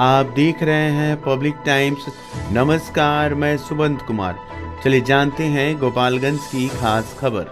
आप देख रहे हैं पब्लिक टाइम्स। नमस्कार, मैं सुबंत कुमार। चलिए जानते हैं गोपालगंज की खास खबर।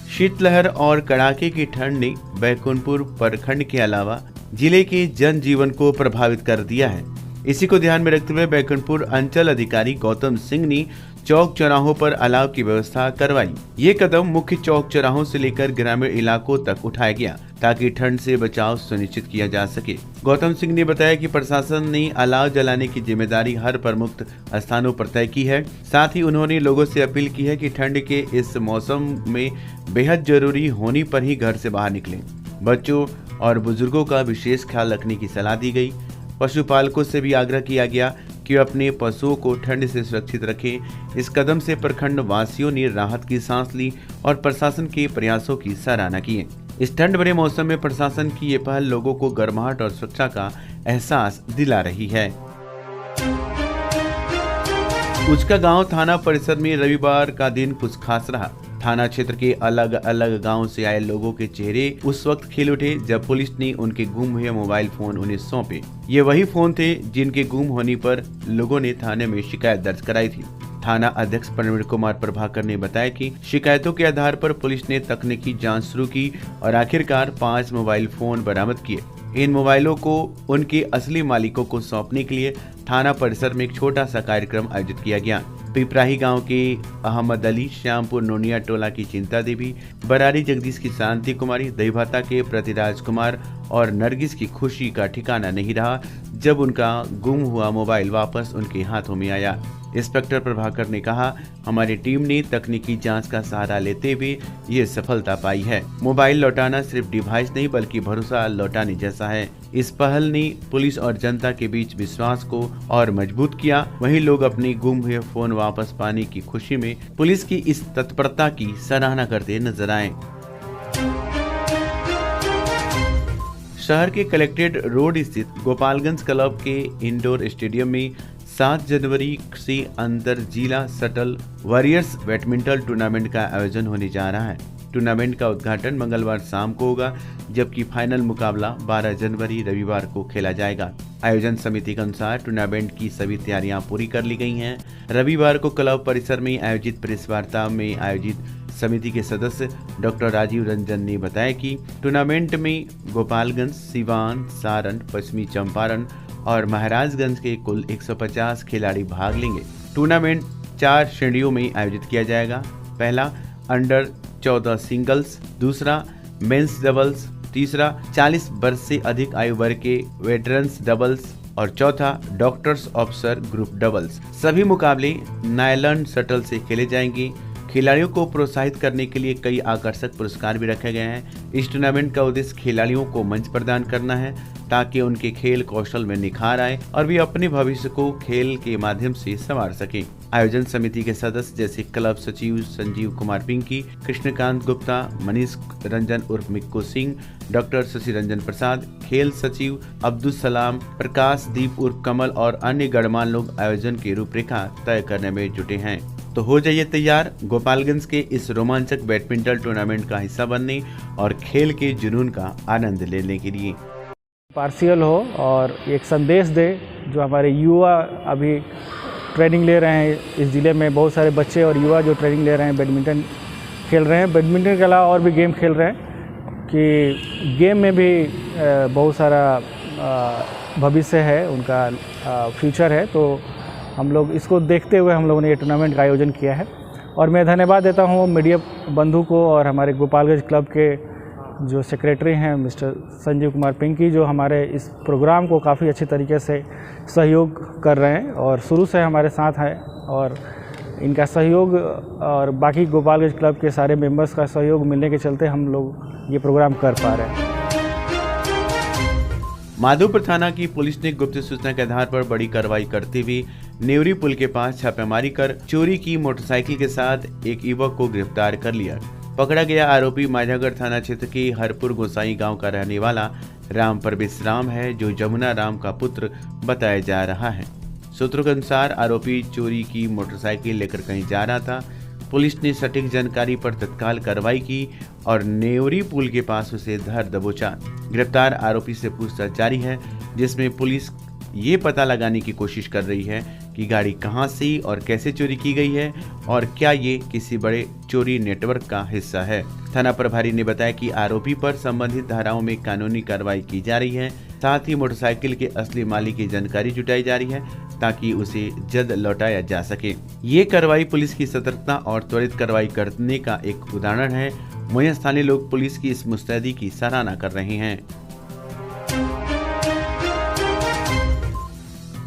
शीतलहर और कड़ाके की ठंड ने बैकुंठपुर प्रखंड के अलावा जिले के जनजीवन को प्रभावित कर दिया है। इसी को ध्यान में रखते हुए बैकुंठपुर अंचल अधिकारी गौतम सिंह ने चौक चौराहों पर अलाव की व्यवस्था करवाई। ये कदम मुख्य चौक चौराहों से लेकर ग्रामीण इलाकों तक उठाया गया ताकि ठंड से बचाव सुनिश्चित किया जा सके। गौतम सिंह ने बताया कि प्रशासन ने अलाव जलाने की जिम्मेदारी हर प्रमुख स्थानों पर तय की है। साथ ही उन्होंने लोगों से अपील की है कि ठंड के इस मौसम में बेहद जरूरी होने पर ही घर से बाहर निकलें। बच्चों और बुजुर्गों का विशेष ख्याल रखने की सलाह दी गई। पशुपालकों से भी आग्रह किया गया कि अपने पशुओं को ठंड से सुरक्षित रखें। इस कदम से प्रखंड वासियों ने राहत की सांस ली और प्रशासन के प्रयासों की सराहना की है। इस ठंड भरे मौसम में प्रशासन की ये पहल लोगों को गर्माहट और सुरक्षा का एहसास दिला रही है। उचका गांव थाना परिसर में रविवार का दिन कुछ खास रहा। थाना क्षेत्र के अलग अलग गांव से आए लोगों के चेहरे उस वक्त खिल उठे जब पुलिस ने उनके गुम हुए मोबाइल फोन उन्हें सौंपे। ये वही फोन थे जिनके गुम होने पर लोगों ने थाने में शिकायत दर्ज कराई थी। थाना अध्यक्ष प्रवीण कुमार प्रभाकर ने बताया कि शिकायतों के आधार पर पुलिस ने तकनीकी जांच शुरू की और आखिरकार 5 मोबाइल फोन बरामद किए। इन मोबाइलों को उनके असली मालिकों को सौंपने के लिए थाना परिसर में एक छोटा सा कार्यक्रम आयोजित किया गया। पिपराही गांव के अहमद अली, श्यामपुर नोनिया टोला की चिंता देवी, बरारी जगदीश की शांति कुमारी, दहीभाता के प्रतिराज कुमार और नरगिस की खुशी का ठिकाना नहीं रहा जब उनका गुम हुआ मोबाइल वापस उनके हाथों में आया। इंस्पेक्टर प्रभाकर ने कहा, हमारी टीम ने तकनीकी जांच का सहारा लेते हुए ये सफलता पाई है। मोबाइल लौटाना सिर्फ डिवाइस नहीं बल्कि भरोसा लौटाने जैसा है। इस पहल ने पुलिस और जनता के बीच विश्वास को और मजबूत किया। वहीं लोग अपने गुम हुए फोन वापस पाने की खुशी में पुलिस की इस तत्परता की सराहना करते नजर आए। शहर के कलेक्ट्रेट रोड स्थित गोपालगंज क्लब के इंडोर स्टेडियम में 7 जनवरी से अंतर जिला शटल वॉरियर्स बैडमिंटन टूर्नामेंट का आयोजन होने जा रहा है। टूर्नामेंट का उद्घाटन मंगलवार शाम को होगा जबकि फाइनल मुकाबला 12 जनवरी रविवार को खेला जाएगा। आयोजन समिति के अनुसार टूर्नामेंट की सभी तैयारियां पूरी कर ली गई हैं। रविवार को क्लब परिसर में आयोजित प्रेस वार्ता में आयोजित समिति के सदस्य डॉक्टर राजीव रंजन ने बताया कि टूर्नामेंट में गोपालगंज, सिवान, सारण, पश्चिमी चंपारण और महाराजगंज के कुल 150 खिलाड़ी भाग लेंगे। टूर्नामेंट 4 श्रेणियों में आयोजित किया जाएगा। पहला अंडर 14 सिंगल्स, दूसरा मेंस डबल्स, तीसरा 40 वर्ष से अधिक आयु वर्ग के वेटरन्स डबल्स और चौथा डॉक्टर्स ऑफिसर ग्रुप डबल्स। सभी मुकाबले नायलॉन शटल से खेले जाएंगे। खिलाड़ियों को प्रोत्साहित करने के लिए कई आकर्षक पुरस्कार भी रखे गए हैं। इस टूर्नामेंट का उद्देश्य खिलाड़ियों को मंच प्रदान करना है ताकि उनके खेल कौशल में निखार आए और वे अपने भविष्य को खेल के माध्यम से संवार सकें। आयोजन समिति के सदस्य जैसे क्लब सचिव संजीव कुमार पिंकी, कृष्णकांत गुप्ता, मनीष रंजन उर्फ मिक्कू सिंह, डॉक्टर शशि रंजन प्रसाद, खेल सचिव अब्दुल सलाम, प्रकाश दीप उर्फ कमल और अन्य गणमान्य लोग आयोजन की रूपरेखा तय करने में जुटे हैं। तो हो जाइए तैयार गोपालगंज के इस रोमांचक बैडमिंटन टूर्नामेंट का हिस्सा बनने और खेल के जुनून का आनंद लेने के लिए। पार्शियल हो और एक संदेश दे जो हमारे युवा अभी ट्रेनिंग ले रहे हैं। इस ज़िले में बहुत सारे बच्चे और युवा जो ट्रेनिंग ले रहे हैं, बैडमिंटन खेल रहे हैं, बैडमिंटन के अलावा और भी गेम खेल रहे हैं कि गेम में भी बहुत सारा भविष्य है, उनका फ्यूचर है। तो हम लोग इसको देखते हुए हम लोगों ने ये टूर्नामेंट का आयोजन किया है और मैं धन्यवाद देता हूँ मीडिया बंधु को और हमारे गोपालगंज क्लब के जो सेक्रेटरी हैं मिस्टर संजीव कुमार पिंकी, जो हमारे इस प्रोग्राम को काफ़ी अच्छी तरीके से सहयोग कर रहे हैं और शुरू से हमारे साथ हैं। और इनका सहयोग और बाकी गोपालगंज क्लब के सारे मेंबर्स का सहयोग मिलने के चलते हम लोग ये प्रोग्राम कर पा रहे हैं। माधोपुर थाना की पुलिस ने गुप्त सूचना के आधार पर बड़ी कार्रवाई करते हुए नेवरी पुल के पास छापेमारी कर चोरी की मोटरसाइकिल के साथ एक युवक को गिरफ्तार कर लिया। पकड़ा गया आरोपी माझागढ़ थाना क्षेत्र के हरपुर गोसाई गांव का रहने वाला राम परवेश राम है, जो जमुना राम का पुत्र बताया जा रहा है। सूत्रों के अनुसार आरोपी चोरी की मोटरसाइकिल लेकर कहीं जा रहा था। पुलिस ने सटीक जानकारी पर तत्काल कार्रवाई की और नेवरी पुल के पास उसे धर दबोचा। गिरफ्तार आरोपी से पूछताछ जारी है, जिसमें पुलिस ये पता लगाने की कोशिश कर रही है कि गाड़ी कहां से और कैसे चोरी की गई है और क्या ये किसी बड़े चोरी नेटवर्क का हिस्सा है। थाना प्रभारी ने बताया कि आरोपी पर संबंधित धाराओं में कानूनी कार्रवाई की जा रही है। साथ ही मोटरसाइकिल के असली मालिक की जानकारी जुटाई जा रही है ताकि उसे जल्द लौटाया जा सके। ये कार्रवाई पुलिस की सतर्कता और त्वरित कार्रवाई करने का एक उदाहरण है। वहीं स्थानीय लोग पुलिस की इस मुस्तैदी की सराहना कर रहे हैं।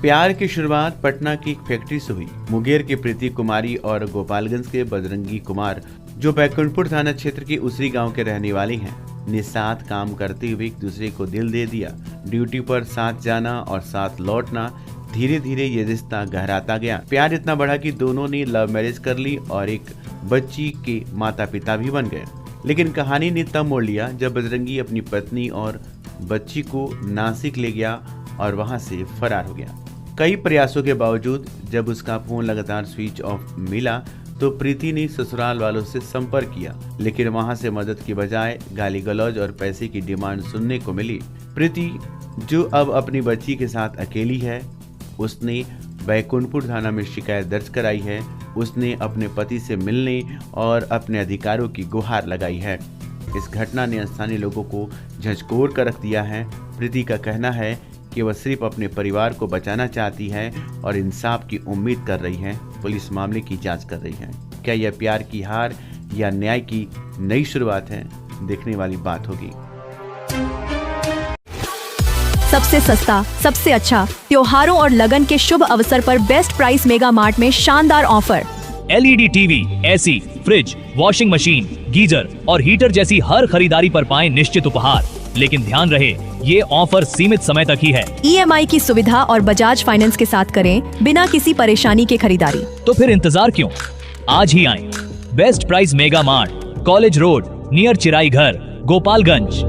प्यार की शुरुआत पटना की एक फैक्ट्री से हुई। मुंगेर के प्रीति कुमारी और गोपालगंज के बजरंगी कुमार, जो बैकुंठपुर थाना क्षेत्र के उसरी गांव के रहने वाले हैं, ने साथ काम करते हुए एक दूसरे को दिल दे दिया। ड्यूटी पर साथ जाना और साथ लौटना, धीरे धीरे ये रिश्ता गहराता गया। प्यार इतना बढ़ा कि दोनों ने लव मैरिज कर ली और एक बच्ची के माता पिता भी बन गए। लेकिन कहानी ने तब मोड़ लिया जब बजरंगी अपनी पत्नी और बच्ची को नासिक ले गया और वहां से फरार हो गया। कई प्रयासों के बावजूद जब उसका फोन लगातार स्विच ऑफ मिला तो प्रीति ने ससुराल वालों से संपर्क किया, लेकिन वहां से मदद की बजाय गाली गलौज और पैसे की डिमांड सुनने को मिली। प्रीति, जो अब अपनी बच्ची के साथ अकेली है, उसने बैकुंठपुर थाना में शिकायत दर्ज कराई है। उसने अपने पति से मिलने और अपने अधिकारों की गुहार लगाई है। इस घटना ने स्थानीय लोगों को झंझोर कर रख दिया है। प्रीति का कहना है कि वह सिर्फ अपने परिवार को बचाना चाहती है और इंसाफ की उम्मीद कर रही है। पुलिस मामले की जांच कर रही है। क्या यह प्यार की हार या न्याय की नई शुरुआत है, देखने वाली बात होगी। सबसे सस्ता, सबसे अच्छा, त्योहारों और लगन के शुभ अवसर पर बेस्ट प्राइस मेगा मार्ट में शानदार offer. LED TV, AC, fridge, washing machine, geyser और हीटर जैसी हर खरीदारी पर पाएं निश्चित उपहार। लेकिन ध्यान रहे, ये ऑफर सीमित समय तक ही है। EMI की सुविधा और बजाज फाइनेंस के साथ करें बिना किसी परेशानी के खरीदारी। तो फिर इंतजार क्यों, आज ही आएं। Best Price Mega Mart, College Road, near Chirai Ghar, Gopalganj.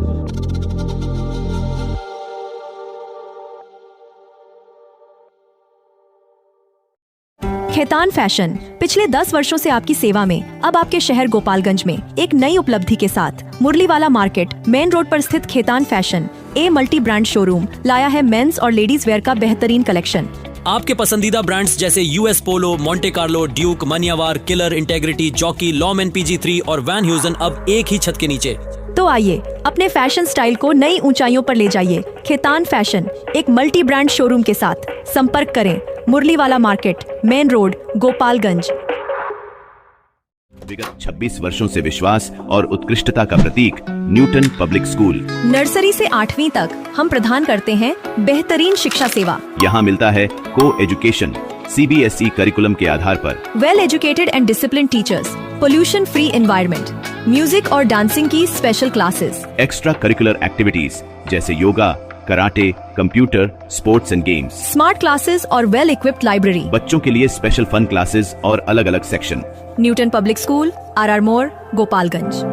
Khetan fashion पिछले 10 वर्षों से आपकी सेवा में। अब आपके शहर गोपालगंज में एक नई उपलब्धि के साथ मुरलीवाला मार्केट मेन रोड पर स्थित Khetan fashion multi brand showroom लाया है मेंस और लेडीज वेयर का बेहतरीन कलेक्शन। आपके पसंदीदा ब्रांड्स जैसे US Polo, Monte Carlo, Duke, Manyavar, Killer, Integrity, Jockey, Lawman PG3 और वैन ह्यूजन अब एक ही छत के नीचे। तो आइए अपने फैशन स्टाइल को नई ऊंचाइयों पर ले जाइए। खेतान फैशन एक मल्टी ब्रांड शोरूम के साथ संपर्क करें मुरलीवाला मार्केट मेन रोड गोपालगंज। विगत 26 वर्षों से विश्वास और उत्कृष्टता का प्रतीक न्यूटन पब्लिक स्कूल। नर्सरी से 8वीं तक हम प्रदान करते हैं बेहतरीन शिक्षा सेवा। यहाँ मिलता है को एजुकेशन CBSE करिकुलम के आधार पर, well educated and discipline teachers, pollution free environment, music और डांसिंग की special classes, extra curricular activities जैसे yoga, karate, computer, sports and games, smart classes और वेल इक्विप्ड लाइब्रेरी। बच्चों के लिए स्पेशल फन क्लासेस और अलग अलग section. Newton Public School, RR मोड़, गोपालगंज।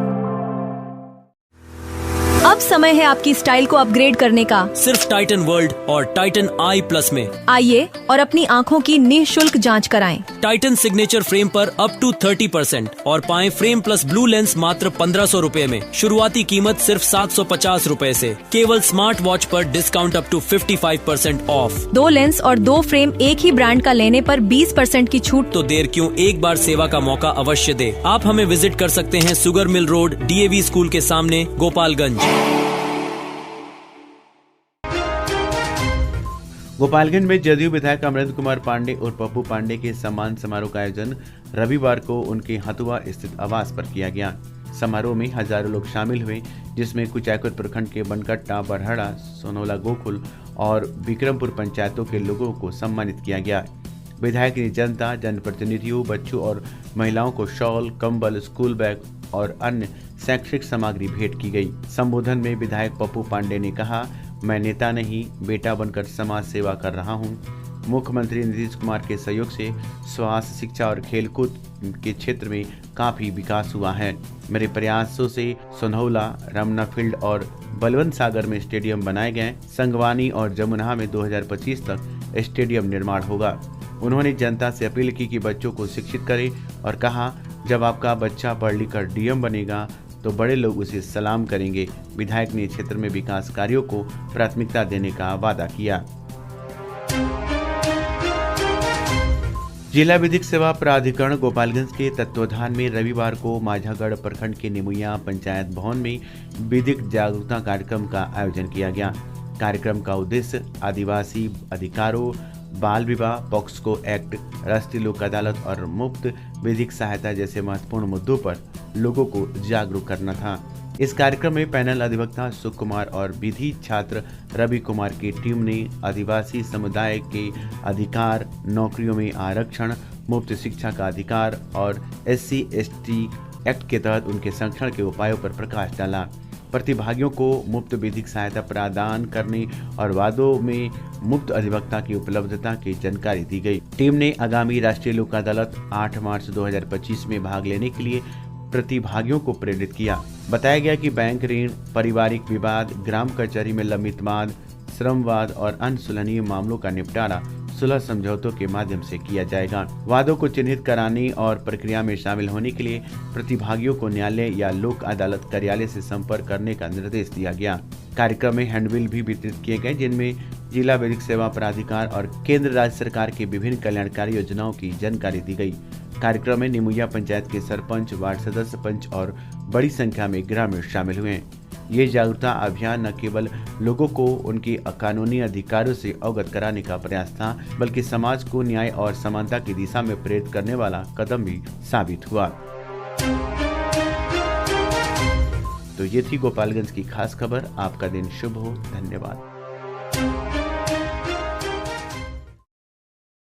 अब समय है आपकी स्टाइल को अपग्रेड करने का, सिर्फ टाइटन वर्ल्ड और टाइटन I+ में। आइए और अपनी आँखों की निःशुल्क जांच कराएं। टाइटन सिग्नेचर फ्रेम पर अप टू 30% और पाएं फ्रेम प्लस ब्लू लेंस मात्र 1500 रुपए में। शुरुआती कीमत सिर्फ 750 रुपए से। केवल स्मार्ट वॉच पर discount up to 55% off. 2 lens और 2 फ्रेम एक ही ब्रांड का लेने पर 20% की छूट। तो देर क्यों, एक बार सेवा का मौका अवश्य दे। आप हमें विजिट कर सकते हैं sugar mill road, DAV school के सामने, गोपालगंज। गोपालगंज में जदयू विधायक अमरेंद्र कुमार पांडे और पप्पू पांडे के सम्मान समारोह का आयोजन रविवार को उनके हथुआ स्थित आवास पर किया गया। समारोह में हजारों लोग शामिल हुए, जिसमें कुचायकोट प्रखंड के बनकट्टा, बरहड़ा, सोनौला गोकुल और विक्रमपुर पंचायतों के लोगों को सम्मानित किया गया। विधायक ने जनता, जनप्रतिनिधियों, बच्चों और महिलाओं को शॉल, कंबल, स्कूल बैग और अन्य शैक्षिक सामग्री भेंट की गई। संबोधन में विधायक पप्पू पांडे ने कहा, मैं नेता नहीं, बेटा बनकर समाज सेवा कर रहा हूं। मुख्यमंत्री नीतीश कुमार के सहयोग से स्वास्थ्य, शिक्षा और खेलकूद के क्षेत्र में काफी विकास हुआ है। मेरे प्रयासों से सोनौला, रमना फील्ड और बलवंत सागर में स्टेडियम बनाए गए। संगवानी और जमुना में 2025 तक स्टेडियम निर्माण होगा। उन्होंने जनता से अपील की कि बच्चों को शिक्षित करें और कहा, जब आपका बच्चा पढ़ लिख कर DM बनेगा तो बड़े लोग उसे सलाम करेंगे। विधायक ने क्षेत्र में विकास कार्यों को प्राथमिकता देने का वादा किया। जिला विधिक सेवा प्राधिकरण गोपालगंज के तत्वाधान में रविवार को माझागढ़ प्रखंड के निमुया पंचायत भवन में विधिक जागरूकता कार्यक्रम का आयोजन किया गया। कार्यक्रम का उद्देश्य आदिवासी अधिकारों, बाल विवाह, पॉक्सो एक्ट, राष्ट्रीय लोक अदालत और मुफ्त विधिक सहायता जैसे महत्वपूर्ण मुद्दों पर लोगों को जागरूक करना था। इस कार्यक्रम में पैनल अधिवक्ता सुख कुमार और विधि छात्र रवि कुमार की टीम ने आदिवासी समुदाय के अधिकार, नौकरियों में आरक्षण, मुफ्त शिक्षा का अधिकार और SC/ST एक्ट के तहत उनके संरक्षण के उपायों पर प्रकाश डाला। प्रतिभागियों को मुफ्त विधिक सहायता प्रदान करने और वादों में मुफ्त अधिवक्ता की उपलब्धता की जानकारी दी गई। टीम ने आगामी राष्ट्रीय लोक अदालत 8 मार्च 2025 में भाग लेने के लिए प्रतिभागियों को प्रेरित किया। बताया गया कि बैंक ऋण, पारिवारिक विवाद, ग्राम कचहरी में लंबित वाद, श्रम वाद और अन्य सुलहनीय मामलों का निपटारा सुलह समझौतों के माध्यम से किया जाएगा। वादों को चिन्हित कराने और प्रक्रिया में शामिल होने के लिए प्रतिभागियों को न्यायालय या लोक अदालत कार्यालय से संपर्क करने का निर्देश दिया गया। कार्यक्रम में हैंडबिल भी वितरित किए गए, जिनमें जिला विधिक सेवा प्राधिकार और केंद्र राज्य सरकार की विभिन्न कल्याणकारी योजनाओं की जानकारी दी गई। कार्यक्रम में निमुया पंचायत के सरपंच, वार्ड सदस्य, पंच और बड़ी संख्या में ग्रामीण शामिल हुए। ये जागरूकता अभियान न केवल लोगों को उनके कानूनी अधिकारों से अवगत कराने का प्रयास था, बल्कि समाज को न्याय और समानता की दिशा में प्रेरित करने वाला कदम भी साबित हुआ। तो ये थी गोपालगंज की खास खबर। आपका दिन शुभ हो। धन्यवाद।